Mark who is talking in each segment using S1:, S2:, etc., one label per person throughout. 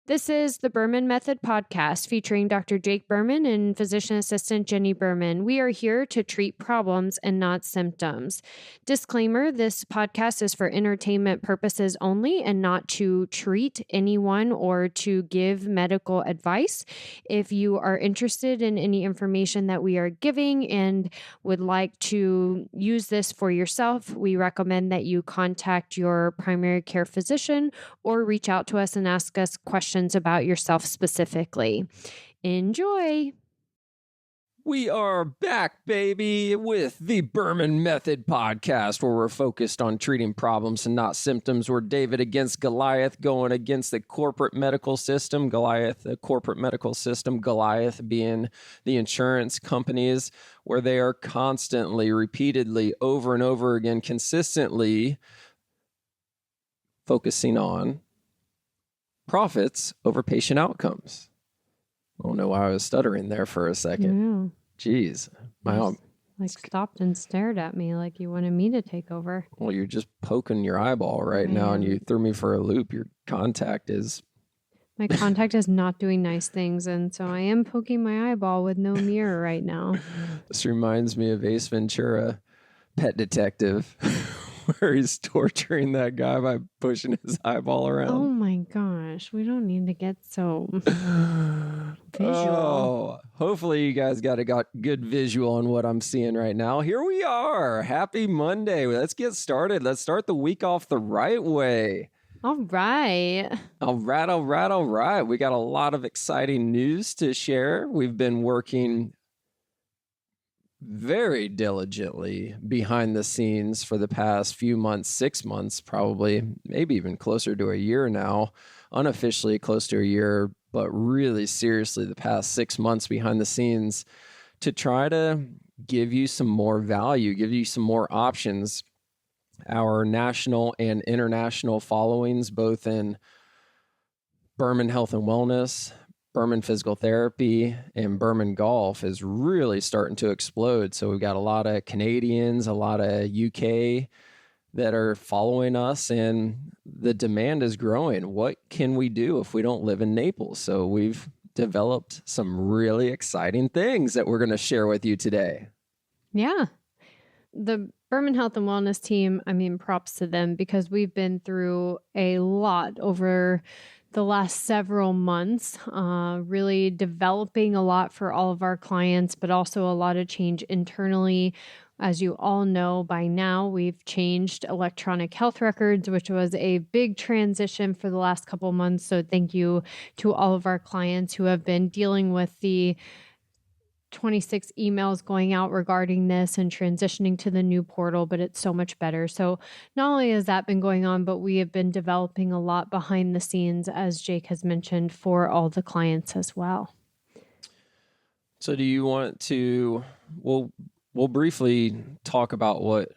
S1: This is the Berman Method podcast featuring Dr. Jake Berman and physician assistant Jenny Berman. We are here to treat problems and not symptoms. Disclaimer, this podcast is for entertainment purposes only and not to treat anyone or to give medical advice. If you are interested in any information that we are giving and would like to use this for yourself, we recommend that you contact your primary care physician or reach out to us and ask us questions about yourself specifically. Enjoy.
S2: We are back, baby, with the Berman Method podcast, where we're focused on treating problems and not symptoms. We're David against Goliath, going against the corporate medical system. Goliath, the corporate medical system. Goliath being the insurance companies, where they are constantly, repeatedly, over and over again, consistently focusing on profits over patient outcomes. I don't know why I was stuttering there for a second. Jeez. My
S1: stopped and stared at me like you wanted me to take over.
S2: Well, you're just poking your eyeball right now and you threw me for a loop.
S1: My contact is not doing nice things, and so I am poking my eyeball with no mirror right now.
S2: This reminds me of Ace Ventura, Pet Detective, where he's torturing that guy by pushing his eyeball around.
S1: Oh my gosh, we don't need to get so visual.
S2: Oh, hopefully you guys got good visual on what I'm seeing right now. Here we are. Happy Monday. Let's get started. Let's start the week off the right way.
S1: All right.
S2: We got a lot of exciting news to share. We've been working very diligently behind the scenes for the past few months, 6 months, probably, maybe even closer to a year now, unofficially close to a year, but really seriously the past 6 months behind the scenes to try to give you some more value, give you some more options. Our national and international followings, both in Berman Health and Wellness, Berman Physical Therapy, and Berman Golf, is really starting to explode. So we've got a lot of Canadians, a lot of UK that are following us, and the demand is growing. What can we do if we don't live in Naples? So we've developed some really exciting things that we're going to share with you today.
S1: Yeah. The Berman Health and Wellness team, props to them, because we've been through a lot over the last several months, really developing a lot for all of our clients, but also a lot of change internally. As you all know by now, we've changed electronic health records, which was a big transition for the last couple months. So thank you to all of our clients who have been dealing with the 26 emails going out regarding this and transitioning to the new portal, but it's so much better. So not only has that been going on, but we have been developing a lot behind the scenes, as Jake has mentioned, for all the clients as well.
S2: So do you want to, we'll briefly talk about what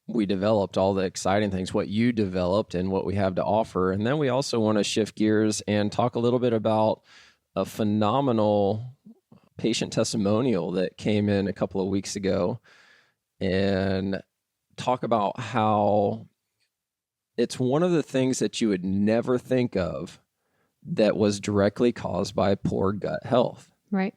S2: we developed, all the exciting things, what you developed and what we have to offer. And then we also want to shift gears and talk a little bit about a phenomenal patient testimonial that came in a couple of weeks ago, and talk about how it's one of the things that you would never think of that was directly caused by poor gut health.
S1: Right.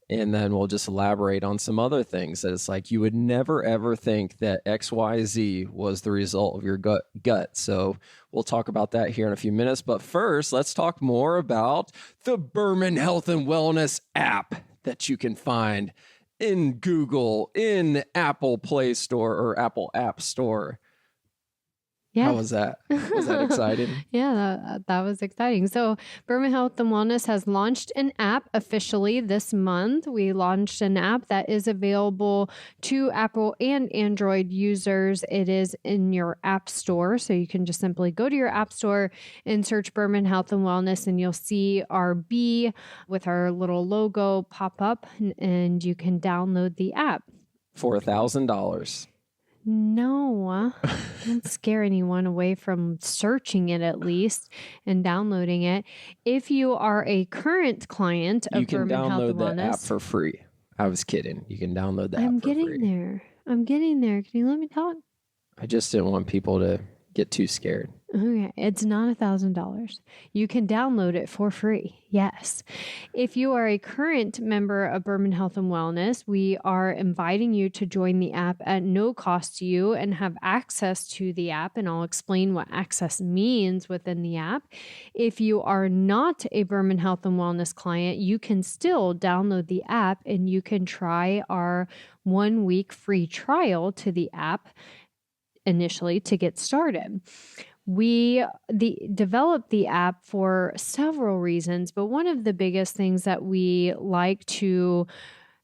S2: And then we'll just elaborate on some other things that it's like you would never, ever think that XYZ was the result of your gut. So we'll talk about that here in a few minutes. But first, let's talk more about the Berman Health and Wellness app that you can find in Google, in the Apple Play Store or Apple App Store.
S1: Yeah.
S2: How was that? Was that exciting?
S1: Yeah, that was exciting. So Berman Health and Wellness has launched an app officially this month. We launched an app that is available to Apple and Android users. It is in your app store. So you can just simply go to your app store and search Berman Health and Wellness, and you'll see our B with our little logo pop up, and you can download the app.
S2: For $1,000.
S1: No, don't scare anyone away from searching it at least and downloading it. If you are a current client of Berman Health and Wellness, you can download
S2: the app for free. I was kidding. You can download the app for free.
S1: I'm getting there. Can you let me talk?
S2: I just didn't want people to get too scared.
S1: Okay, it's not $1,000. You can download it for free. Yes. If you are a current member of Berman Health and Wellness, we are inviting you to join the app at no cost to you and have access to the app. And I'll explain what access means within the app. If you are not a Berman Health and Wellness client, you can still download the app and you can try our 1-week free trial to the app initially to get started. We developed the app for several reasons, but one of the biggest things that we like to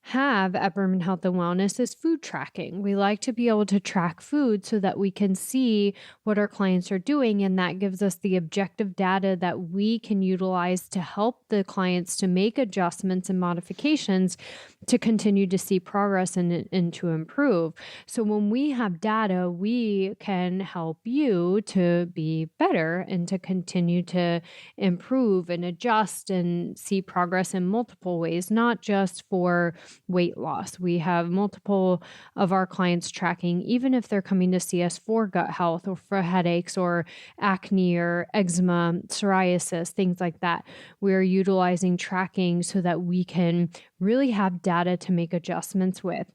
S1: have at Berman Health and Wellness is food tracking. We like to be able to track food so that we can see what our clients are doing, and that gives us the objective data that we can utilize to help the clients to make adjustments and modifications to continue to see progress and to improve. So when we have data, we can help you to be better and to continue to improve and adjust and see progress in multiple ways, not just for weight loss. We have multiple of our clients tracking, even if they're coming to see us for gut health or for headaches or acne or eczema, psoriasis, things like that. We're utilizing tracking so that we can really have data to make adjustments with.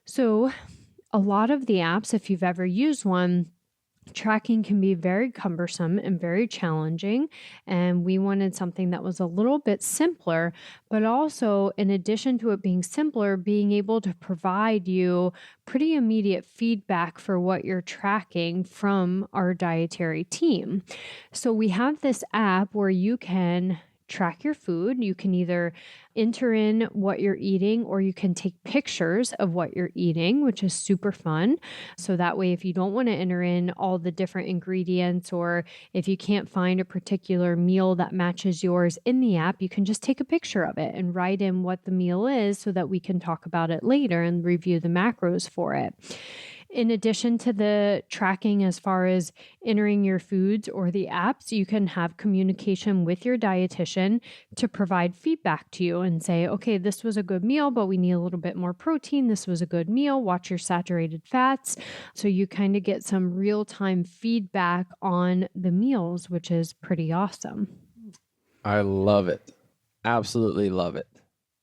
S1: So a lot of the apps, if you've ever used one, tracking can be very cumbersome and very challenging, and we wanted something that was a little bit simpler, but also, in addition to it being simpler, being able to provide you pretty immediate feedback for what you're tracking from our dietary team. So we have this app where you can track your food. You can either enter in what you're eating or you can take pictures of what you're eating, which is super fun. So that way, if you don't want to enter in all the different ingredients or if you can't find a particular meal that matches yours in the app, you can just take a picture of it and write in what the meal is so that we can talk about it later and review the macros for it. In addition to the tracking as far as entering your foods or the apps, you can have communication with your dietitian to provide feedback to you and say, okay, this was a good meal, but we need a little bit more protein. This was a good meal. Watch your saturated fats. So you kind of get some real-time feedback on the meals, which is pretty awesome.
S2: I love it. Absolutely love it.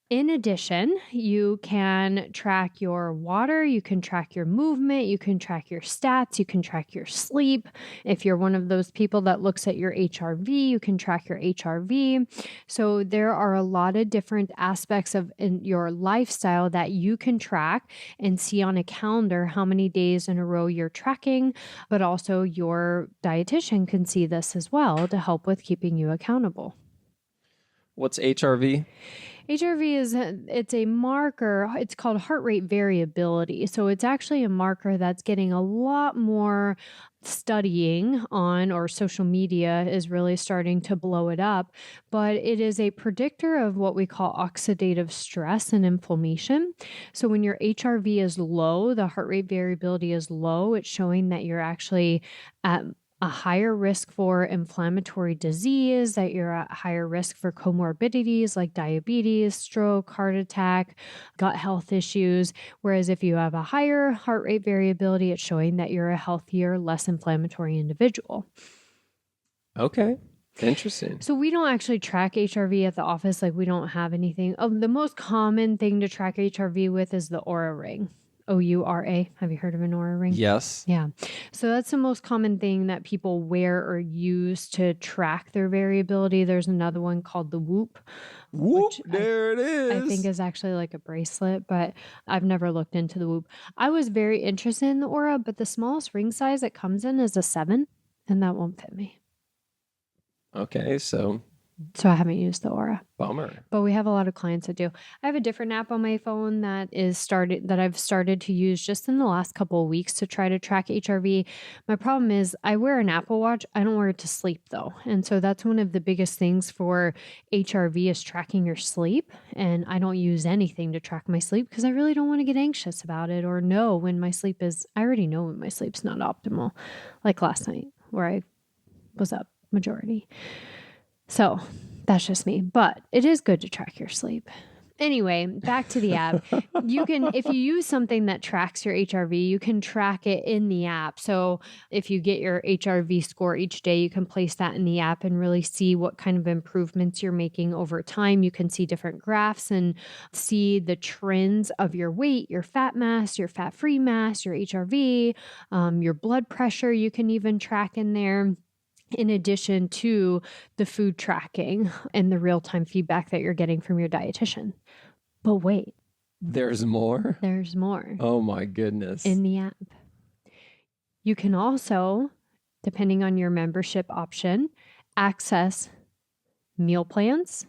S1: In addition, you can track your water, you can track your movement, you can track your stats, you can track your sleep. If you're one of those people that looks at your HRV, you can track your HRV. So there are a lot of different aspects of your lifestyle that you can track and see on a calendar how many days in a row you're tracking, but also your dietitian can see this as well to help with keeping you accountable.
S2: What's HRV?
S1: HRV it's a marker. It's called heart rate variability. So it's actually a marker that's getting a lot more studying on, or social media is really starting to blow it up. But it is a predictor of what we call oxidative stress and inflammation. So when your HRV is low, the heart rate variability is low, it's showing that you're actually at a higher risk for inflammatory disease, that you're at higher risk for comorbidities like diabetes, stroke, heart attack, gut health issues. Whereas if you have a higher heart rate variability, it's showing that you're a healthier, less inflammatory individual.
S2: Okay. Interesting.
S1: So we don't actually track HRV at the office. Like we don't have anything. The most common thing to track HRV with is the Oura ring. OURA. Have you heard of an Oura ring?
S2: Yes.
S1: Yeah. So that's the most common thing that people wear or use to track their variability. There's another one called the Whoop.
S2: Whoop, there it is.
S1: I think is actually like a bracelet, but I've never looked into the Whoop. I was very interested in the Oura, but the smallest ring size it comes in is a 7, and that won't fit me.
S2: Okay, so
S1: I haven't used the Oura.
S2: Bummer.
S1: But we have a lot of clients that do. I have a different app on my phone that I've started to use just in the last couple of weeks to try to track HRV. My problem is I wear an Apple Watch. I don't wear it to sleep though. And so that's one of the biggest things for HRV is tracking your sleep. And I don't use anything to track my sleep because I really don't want to get anxious about it or know when my sleep is. I already know when my sleep's not optimal. Like last night where I was up majority. So that's just me, but it is good to track your sleep. Anyway, back to the app. You can, if you use something that tracks your HRV, you can track it in the app. So if you get your HRV score each day, you can place that in the app and really see what kind of improvements you're making over time. You can see different graphs and see the trends of your weight, your fat mass, your fat-free mass, your HRV, your blood pressure. You can even track in there, in addition to the food tracking and the real-time feedback that you're getting from your dietitian. But wait.
S2: There's more?
S1: There's more.
S2: Oh my goodness.
S1: In the app. You can also, depending on your membership option, access meal plans,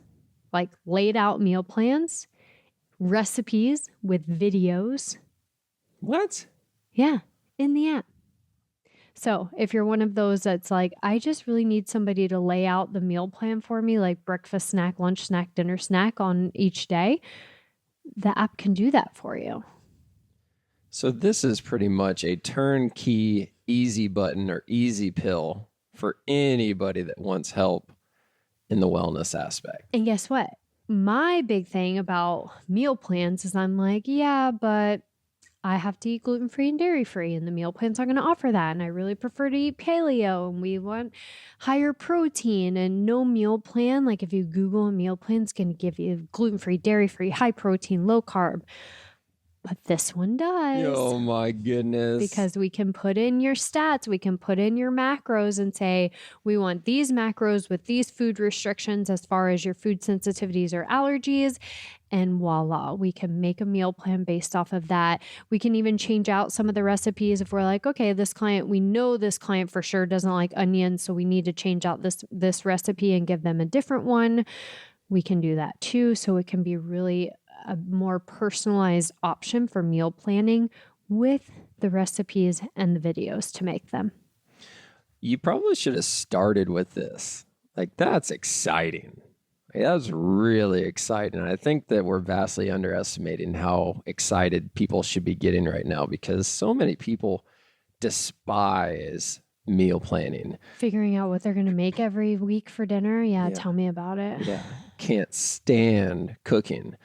S1: like laid out meal plans, recipes with videos.
S2: What?
S1: Yeah, in the app. So if you're one of those that's like, I just really need somebody to lay out the meal plan for me, like breakfast snack, lunch snack, dinner snack on each day, the app can do that for you.
S2: So this is pretty much a turnkey easy button or easy pill for anybody that wants help in the wellness aspect.
S1: And guess what? My big thing about meal plans is I'm like, yeah, but I have to eat gluten-free and dairy-free, and the meal plan's not going to offer that. And I really prefer to eat paleo, and we want higher protein, and no meal plan. Like if you Google a meal plan, it's going to give you gluten-free, dairy-free, high protein, low carb. But this one does.
S2: Oh my goodness.
S1: Because we can put in your stats, we can put in your macros and say, we want these macros with these food restrictions as far as your food sensitivities or allergies. And voila, we can make a meal plan based off of that. We can even change out some of the recipes if we're like, okay, we know this client for sure doesn't like onions, so we need to change out this recipe and give them a different one. We can do that too. So it can be really a more personalized option for meal planning with the recipes and the videos to make them.
S2: You probably should have started with this. Like, that's exciting. That's really exciting. I think that we're vastly underestimating how excited people should be getting right now, because so many people despise meal planning.
S1: Figuring out what they're going to make every week for dinner. Yeah, tell me about it.
S2: Yeah, can't stand cooking.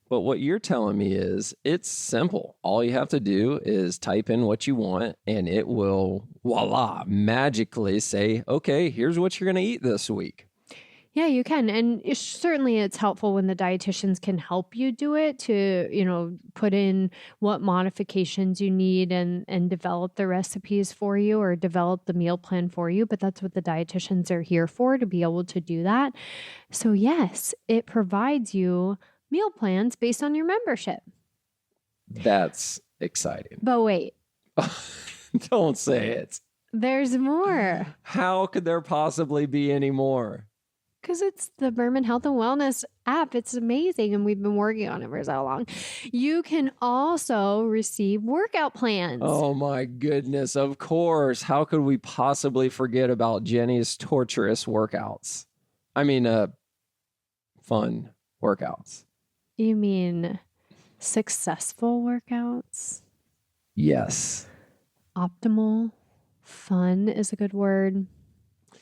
S2: But what you're telling me is it's simple. All you have to do is type in what you want, and it will, voila, magically say, okay, here's what you're going to eat this week.
S1: Yeah, you can. And certainly it's helpful when the dietitians can help you do it to, put in what modifications you need and develop the recipes for you or develop the meal plan for you. But that's what the dietitians are here for, to be able to do that. So yes, it provides you meal plans based on your membership.
S2: That's exciting.
S1: But wait.
S2: Don't say it.
S1: There's more.
S2: How could there possibly be any more?
S1: Because it's the Berman Health and Wellness app. It's amazing. And we've been working on it for so long. You can also receive workout plans.
S2: Oh my goodness. Of course. How could we possibly forget about Jenny's torturous workouts? I mean, fun workouts.
S1: You mean successful workouts?
S2: Yes.
S1: Optimal. Fun is a good word. I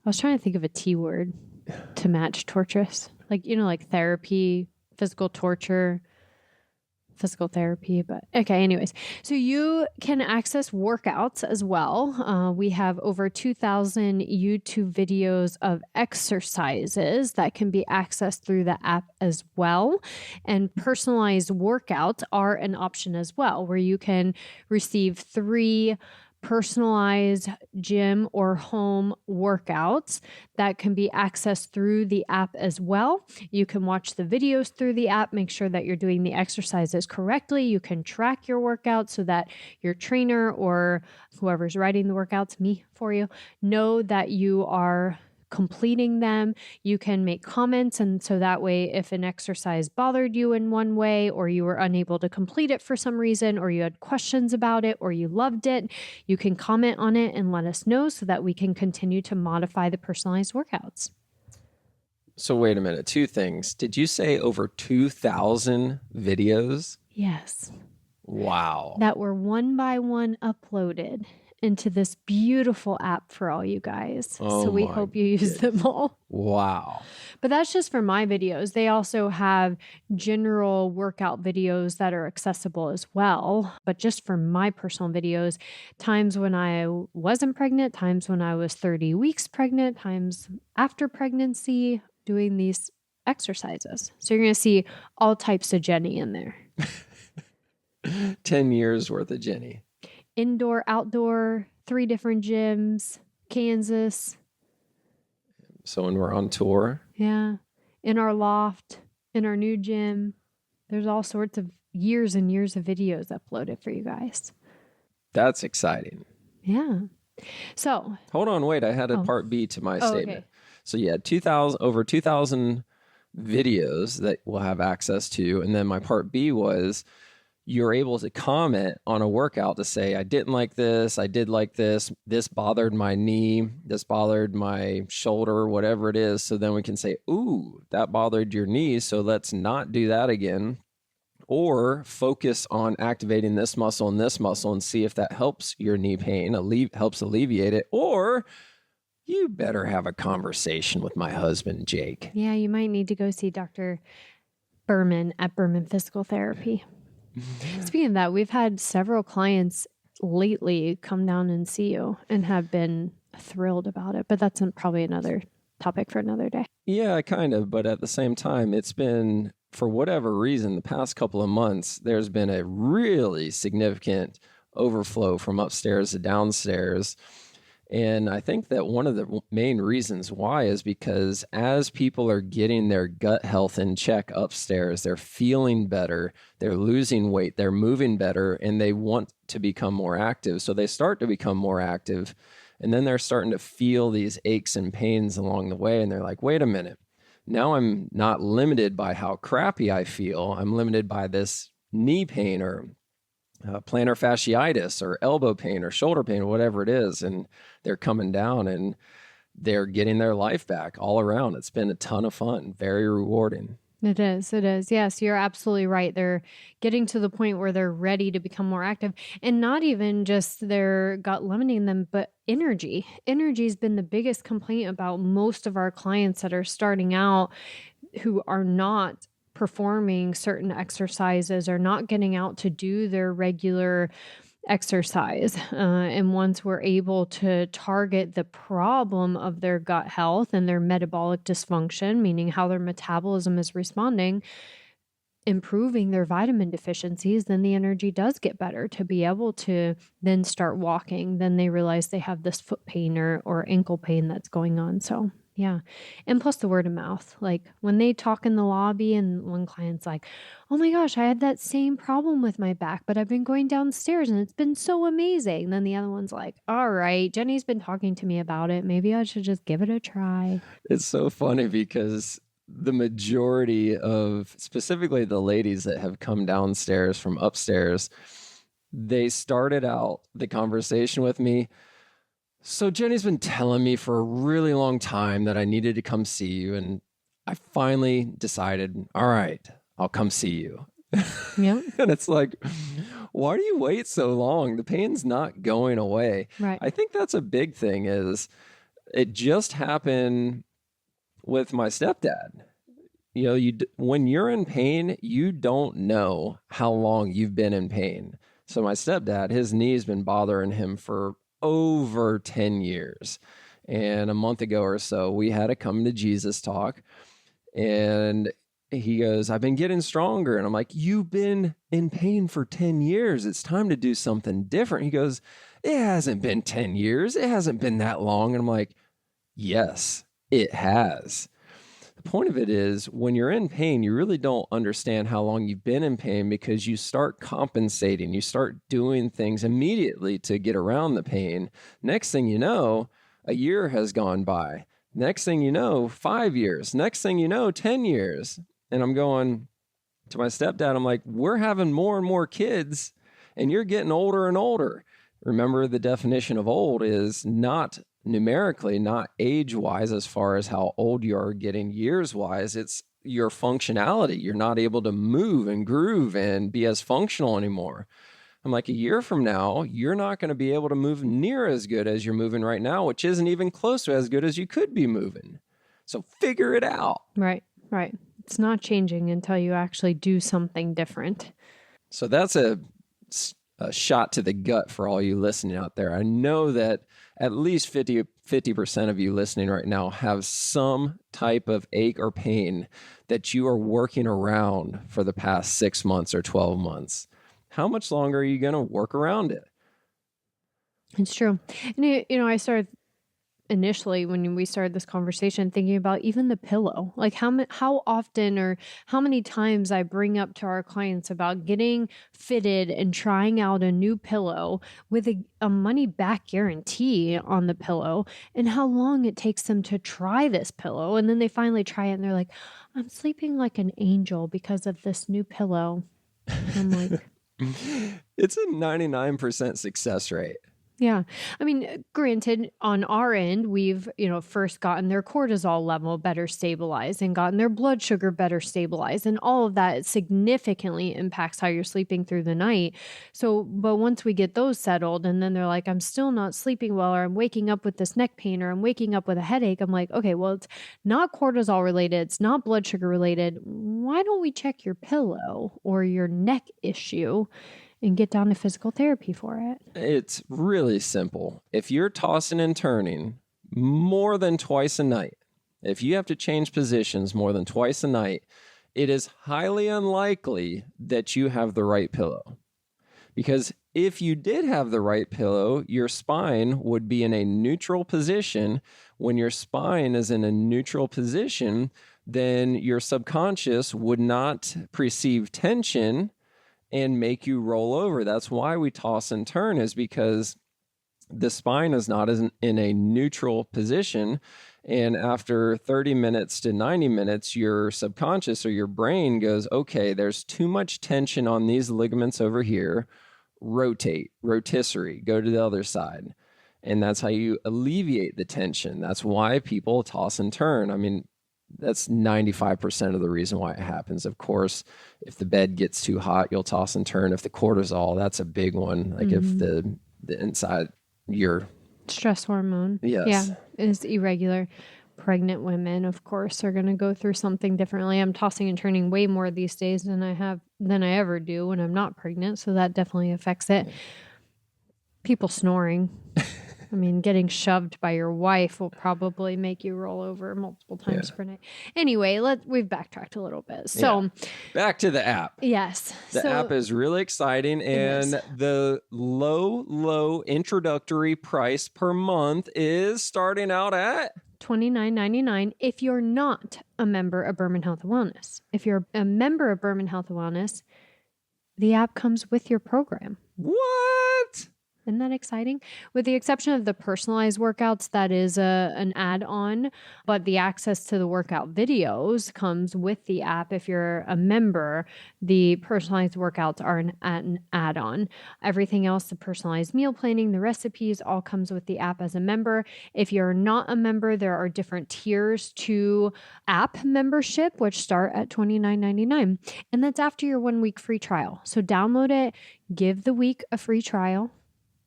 S1: was trying to think of a T word to match torturous. Like therapy, physical torture, physical therapy. But okay, anyways. So you can access workouts as well. We have over 2,000 YouTube videos of exercises that can be accessed through the app as well. And personalized workouts are an option as well, where you can receive 3 personalized gym or home workouts that can be accessed through the app as well. You can watch the videos through the app, make sure that you're doing the exercises correctly. You can track your workouts so that your trainer or whoever's writing the workouts, me for you, know that you are completing them. You can make comments, and so that way if an exercise bothered you in one way, or you were unable to complete it for some reason, or you had questions about it, or you loved it, you can comment on it and let us know so that we can continue to modify the personalized workouts.
S2: So wait a minute, 2 things. Did you say over 2,000 videos?
S1: Yes.
S2: Wow.
S1: That were one by one uploaded into this beautiful app for all you guys.
S2: Oh
S1: so we
S2: my
S1: hope you use them all.
S2: Wow.
S1: But that's just for my videos. They also have general workout videos that are accessible as well. But just for my personal videos, times when I wasn't pregnant, times when I was 30 weeks pregnant, times after pregnancy, doing these exercises. So you're going to see all types of Jenny in there.
S2: 10 years worth of Jenny.
S1: Indoor, outdoor, 3 different gyms, Kansas.
S2: So when we're on tour.
S1: Yeah. In our loft, in our new gym. There's all sorts of years and years of videos uploaded for you guys.
S2: That's exciting.
S1: Yeah. So
S2: hold on, wait. I had a part B to my statement.
S1: Okay.
S2: So yeah, over 2,000 videos that we'll have access to. And then my part B was you're able to comment on a workout to say, I didn't like this. I did like this. This bothered my knee. This bothered my shoulder, whatever it is. So then we can say, ooh, that bothered your knee. So let's not do that again. Or focus on activating this muscle and see if that helps your knee pain, helps alleviate it. Or you better have a conversation with my husband, Jake.
S1: Yeah, you might need to go see Dr. Berman at Berman Physical Therapy. Speaking of that, we've had several clients lately come down and see you and have been thrilled about it. But that's probably another topic for another day.
S2: Yeah, kind of. But at the same time, it's been, for whatever reason, the past couple of months, there's been a really significant overflow from upstairs to downstairs. And I think that one of the main reasons why is because as people are getting their gut health in check upstairs, they're feeling better, they're losing weight, they're moving better, and they want to become more active. So they start to become more active, and then they're starting to feel these aches and pains along the way. And they're like, wait a minute, now I'm not limited by how crappy I feel. I'm limited by this knee pain or plantar fasciitis or elbow pain or shoulder pain or whatever it is. And they're coming down and they're getting their life back all around. It's been a ton of fun, very rewarding.
S1: It is. It is. Yes, you're absolutely right. They're getting to the point where they're ready to become more active, and not even just their gut limiting them, but energy. Energy has been the biggest complaint about most of our clients that are starting out who are not performing certain exercises or not getting out to do their regular exercise. And once we're able to target the problem of their gut health and their metabolic dysfunction, meaning how their metabolism is responding, improving their vitamin deficiencies, then the energy does get better to be able to then start walking. Then they realize they have this foot pain or ankle pain that's going on. So yeah. And plus the word of mouth, like when they talk in the lobby and one client's like, oh my gosh, I had that same problem with my back, but I've been going downstairs and it's been so amazing. Then the other one's like, all right, Jenny's been talking to me about it. Maybe I should just give it a try.
S2: It's so funny because the majority of, specifically the ladies that have come downstairs from upstairs, they started out the conversation with me. So Jenny's been telling me for a really long time that I needed to come see you. And I finally decided, all right, I'll come see you.
S1: Yeah.
S2: And it's like, why do you wait so long? The pain's not going away.
S1: Right.
S2: I think that's a big thing is it just happened with my stepdad. You know, when you're in pain, you don't know how long you've been in pain. So my stepdad, his knee's been bothering him for over 10 years. And a month ago or so, we had a come to Jesus talk. And he goes, I've been getting stronger. And I'm like, you've been in pain for 10 years. It's time to do something different. He goes, it hasn't been 10 years. It hasn't been that long. And I'm like, yes, it has. The point of it is when you're in pain, you really don't understand how long you've been in pain because you start compensating. You start doing things immediately to get around the pain. Next thing you know, a year has gone by. Next thing you know, 5 years. Next thing you know, 10 years. And I'm going to my stepdad, I'm like, we're having more and more kids and you're getting older and older. Remember, the definition of old is not numerically, not age-wise as far as how old you are getting years-wise. It's your functionality. You're not able to move and groove and be as functional anymore. I'm like, a year from now, you're not going to be able to move near as good as you're moving right now, which isn't even close to as good as you could be moving. So figure it out.
S1: Right. It's not changing until you actually do something different.
S2: So that's a shot to the gut for all you listening out there. I know that at least 50% of you listening right now have some type of ache or pain that you are working around for the past 6 months or 12 months. How much longer are you going to work around it?
S1: It's true. And, I started initially when we started this conversation thinking about even the pillow, like how often or how many times I bring up to our clients about getting fitted and trying out a new pillow with a money back guarantee on the pillow, and how long it takes them to try this pillow. And then they finally try it and they're like, I'm sleeping like an angel because of this new pillow. And I'm like,
S2: it's a 99% success rate.
S1: Yeah. I mean, granted, on our end, we've, first gotten their cortisol level better stabilized and gotten their blood sugar better stabilized. And all of that significantly impacts how you're sleeping through the night. So, but once we get those settled and then they're like, I'm still not sleeping well, or I'm waking up with this neck pain, or I'm waking up with a headache. I'm like, okay, well, it's not cortisol related. It's not blood sugar related. Why don't we check your pillow or your neck issue and get down to physical therapy for it?
S2: It's really simple. If you're tossing and turning more than twice a night, if you have to change positions more than twice a night, it is highly unlikely that you have the right pillow. Because if you did have the right pillow, your spine would be in a neutral position. When your spine is in a neutral position, then your subconscious would not perceive tension and make you roll over. That's why we toss and turn, is because the spine is not in a neutral position. And after 30 minutes to 90 minutes, your subconscious or your brain goes, okay, there's too much tension on these ligaments over here. Rotate, rotisserie, go to the other side. And that's how you alleviate the tension. That's why people toss and turn. I mean, that's 95% of the reason why it happens. Of course, if the bed gets too hot, you'll toss and turn. If the cortisol, that's a big one. Like if the inside your
S1: stress hormone, is irregular. Pregnant women, of course, are going to go through something differently. I'm tossing and turning way more these days than I ever do when I'm not pregnant. So that definitely affects it. People snoring. I mean, getting shoved by your wife will probably make you roll over multiple times per night. Anyway, we've backtracked a little bit. So
S2: back to the app.
S1: Yes.
S2: The app is really exciting, and the low introductory price per month is starting out at
S1: $29.99 if you're not a member of Berman Health and Wellness. If you're a member of Berman Health and Wellness, the app comes with your program.
S2: What?
S1: Isn't that exciting? With the exception of the personalized workouts, that is an add-on, but the access to the workout videos comes with the app. If you're a member, the personalized workouts are an add-on. Everything else, the personalized meal planning, the recipes, all comes with the app as a member. If you're not a member, there are different tiers to app membership, which start at $29.99. And that's after your 1 week free trial. So download it, give the week a free trial.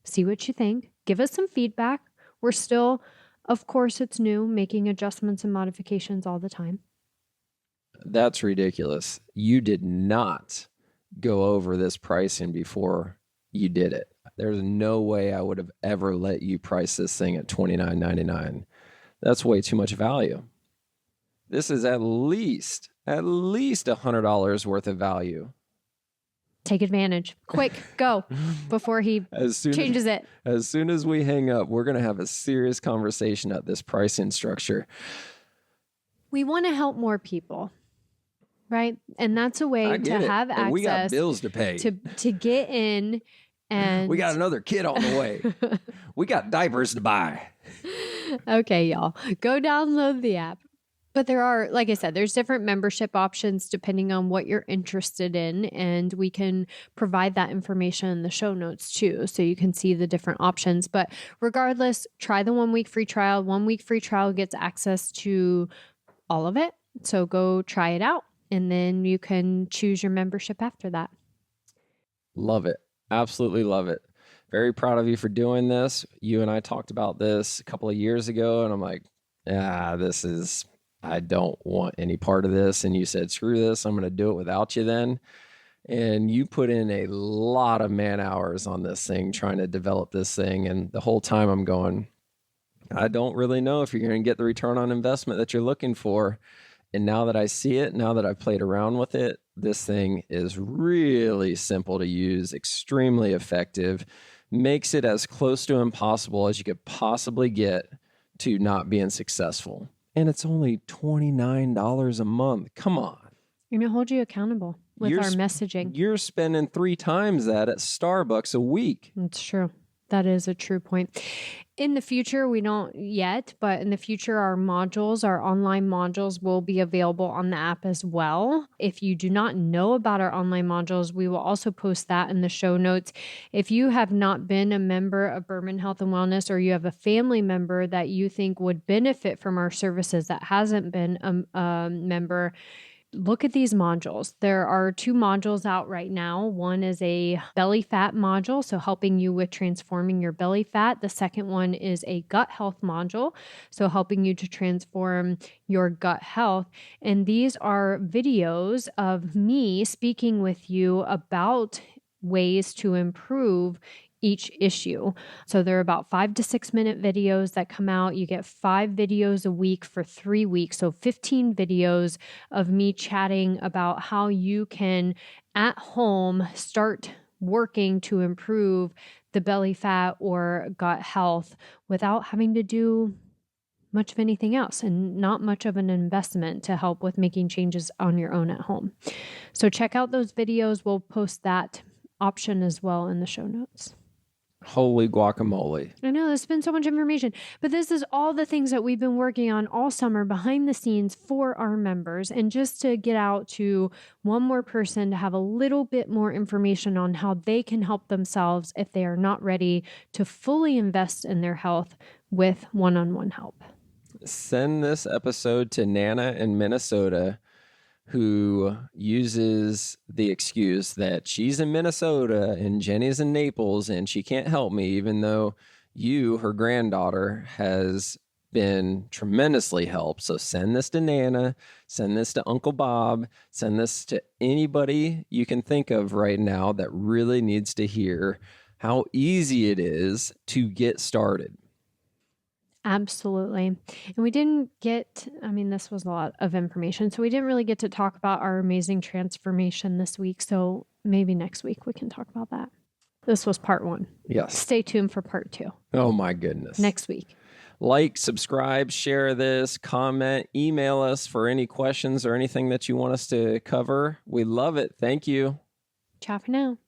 S1: See what you think. Give us some feedback. We're still, of course, it's new, making adjustments and modifications all the time.
S2: That's ridiculous. You did not go over this pricing before you did it. There's no way I would have ever let you price this thing at $29.99. That's way too much value. This is at least $100 worth of value.
S1: Take advantage. Quick, go before he changes it.
S2: As soon as we hang up, we're going to have a serious conversation at this pricing structure.
S1: We want to help more people, right? And that's a way to have access.
S2: We got bills to pay.
S1: To get in, and
S2: we got another kid on the way. We got diapers to buy.
S1: Okay, y'all. Go download the app. But there are, like I said, there's different membership options depending on what you're interested in. And we can provide that information in the show notes too, so you can see the different options. But regardless, try the 1 week free trial. 1 week free trial gets access to all of it. So go try it out, and then you can choose your membership after that.
S2: Love it. Absolutely love it. Very proud of you for doing this. You and I talked about this a couple of years ago, and I'm like, I don't want any part of this. And you said, screw this, I'm going to do it without you then. And you put in a lot of man hours on this thing, trying to develop this thing. And the whole time I'm going, I don't really know if you're going to get the return on investment that you're looking for. And now that I see it, now that I've played around with it, this thing is really simple to use, extremely effective, makes it as close to impossible as you could possibly get to not being successful. And it's only $29 a month. Come on.
S1: And it holds you accountable with our messaging.
S2: You're spending 3 times that at Starbucks a week.
S1: It's true. That is a true point. In the future, we don't yet, but in the future, our online modules will be available on the app as well. If you do not know about our online modules, we will also post that in the show notes. If you have not been a member of Berman Health and Wellness, or you have a family member that you think would benefit from our services that hasn't been a member, look at these modules. There are 2 modules out right now. One is a belly fat module, so helping you with transforming your belly fat. The second one is a gut health module, so helping you to transform your gut health. And these are videos of me speaking with you about ways to improve each issue. So they're about 5 to 6 minute videos that come out. You get 5 videos a week for 3 weeks. So 15 videos of me chatting about how you can at home start working to improve the belly fat or gut health without having to do much of anything else and not much of an investment to help with making changes on your own at home. So check out those videos. We'll post that option as well in the show notes.
S2: Holy guacamole.
S1: I know, there's been so much information, but this is all the things that we've been working on all summer behind the scenes for our members, and just to get out to one more person to have a little bit more information on how they can help themselves if they are not ready to fully invest in their health with one-on-one help.
S2: Send this episode to Nana in Minnesota, who uses the excuse that she's in Minnesota and Jenny's in Naples and she can't help me, even though you, her granddaughter, has been tremendously helped. So send this to Nana, send this to Uncle Bob, send this to anybody you can think of right now that really needs to hear how easy it is to get started.
S1: Absolutely. And we didn't this was a lot of information, so we didn't really get to talk about our amazing transformation this week. So maybe next week we can talk about that. This was part 1.
S2: Yes.
S1: Stay tuned for part 2.
S2: Oh my goodness.
S1: Next week.
S2: Like, subscribe, share this, comment, email us for any questions or anything that you want us to cover. We love it. Thank you.
S1: Ciao for now.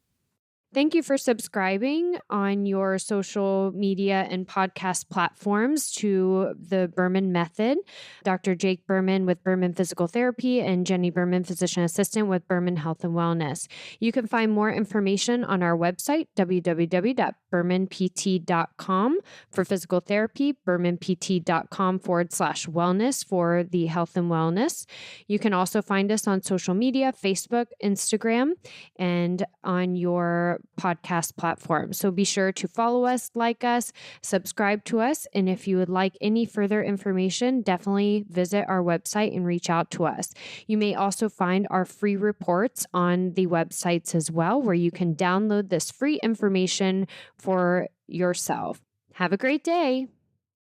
S1: Thank you for subscribing on your social media and podcast platforms to the Berman Method. Dr. Jake Berman with Berman Physical Therapy and Jenny Berman, Physician Assistant with Berman Health and Wellness. You can find more information on our website, www.bermanpt.com for physical therapy, bermanpt.com/wellness for the health and wellness. You can also find us on social media, Facebook, Instagram, and on your podcast platform. So be sure to follow us, like us, subscribe to us. And if you would like any further information, definitely visit our website and reach out to us. You may also find our free reports on the websites as well, where you can download this free information for yourself. Have a great day.